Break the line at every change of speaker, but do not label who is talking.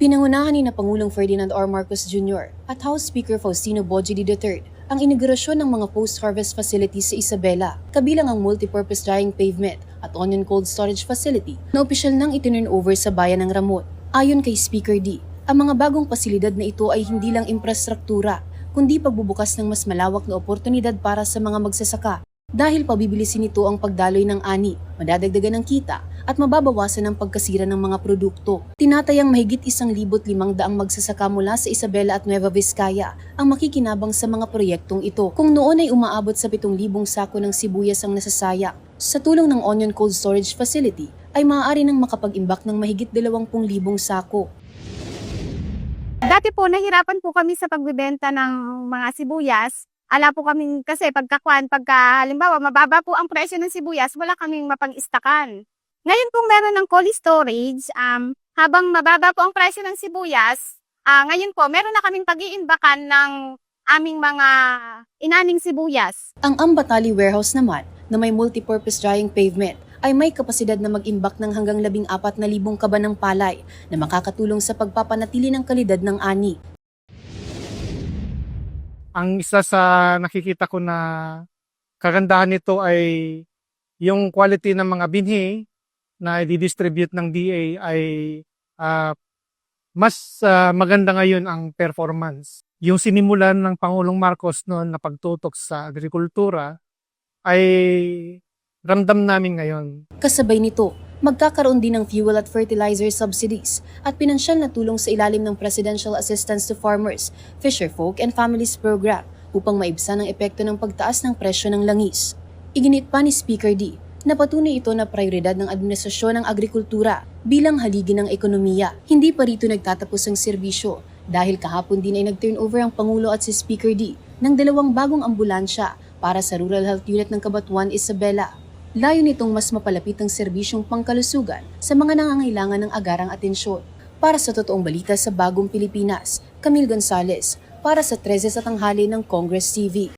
Pinangunahan ni na Pangulong Ferdinand R. Marcos Jr. at House Speaker Faustino Bogie III ang inaugurasyon ng mga post-harvest facilities sa Isabela, kabilang ang multipurpose drying pavement at onion cold storage facility na opisyal nang itinurn over sa bayan ng Ramon. Ayon kay Speaker D, ang mga bagong pasilidad na ito ay hindi lang infrastruktura, kundi pagbubukas ng mas malawak na oportunidad para sa mga magsasaka. Dahil pabibilisin nito ang pagdaloy ng ani, madadagdagan ng kita at mababawasan ang pagkasira ng mga produkto. Tinatayang mahigit 1,500 magsasaka mula sa Isabela at Nueva Vizcaya ang makikinabang sa mga proyektong ito. Kung noon ay umaabot sa 7,000 sako ng sibuyas ang nasasayang, sa tulong ng Onion Cold Storage Facility ay maaari nang makapag-imbak ng mahigit 20,000 sako.
Dati po, nahirapan po kami sa pagbebenta ng mga sibuyas. Ala po kami kasi pagka halimbawa mababa po ang presyo ng sibuyas, wala kaming mapag-istakan. Ngayon po meron ng cold storage, habang mababa po ang presyo ng sibuyas, ngayon po meron na kaming pag-iimbakan ng aming mga inaning sibuyas.
Ang Ambatali Warehouse naman na may multipurpose drying pavement ay may kapasidad na mag-imbak ng hanggang 14,000 kaba ng palay na makakatulong sa pagpapanatili ng kalidad ng ani.
Ang isa sa nakikita ko na kagandahan nito ay yung quality ng mga binhi na i-distribute ng DA ay mas maganda ngayon ang performance. Yung sinimulan ng Pangulong Marcos noon na pagtutok sa agrikultura ay ramdam namin ngayon.
Kasabay nito, magkakaroon din ng fuel at fertilizer subsidies at pinansyal na tulong sa ilalim ng Presidential Assistance to Farmers, Fisherfolk and Families Program upang maibsan ang epekto ng pagtaas ng presyo ng langis. Iginit pa ni Speaker D na patunay ito na prioridad ng administrasyon ng agrikultura bilang haligi ng ekonomiya. Hindi pa rito nagtatapos ang serbisyo dahil kahapon din ay nag-turnover ang Pangulo at si Speaker D ng 2 bagong ambulansya para sa Rural Health Unit ng Cabanatuan, Isabela. Layo nitong mas mapalapit ang serbisyong pangkalusugan sa mga nangangailangan ng agarang atensyon. Para sa totoong balita sa Bagong Pilipinas, Camille Gonzalez, para sa 13 sa tanghali ng Congress TV.